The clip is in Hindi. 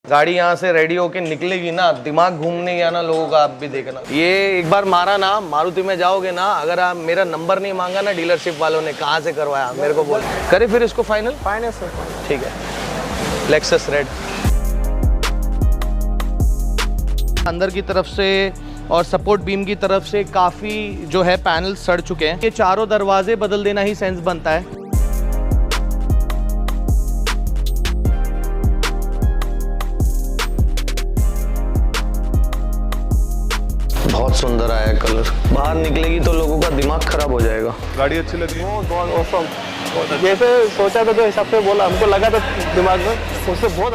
गाड़ी यहाँ से रेडी होके निकलेगी ना, दिमाग घूमने गया ना लोगों का, आप भी देखना। ये एक बार मारा ना, मारुति में जाओगे ना, अगर आप मेरा नंबर नहीं मांगा ना डीलरशिप वालों ने, कहाँ से करवाया मेरे को बोल, करे फिर इसको फाइनल। फाइनल सर, ठीक है, लेक्सस रेड। अंदर की तरफ से और सपोर्ट बीम की तरफ से काफी जो है पैनल सड़ चुके हैं। ये चारों दरवाजे बदल देना ही सेंस बनता है। बहुत सुंदर आया कलर, बाहर निकलेगी तो लोगों का दिमाग खराब हो जाएगा। गाड़ी अच्छी लगी? बहुत ऑसम। जैसे सोचा था, जो हिसाब से बोला हमको लगा था दिमाग में, उससे बहुत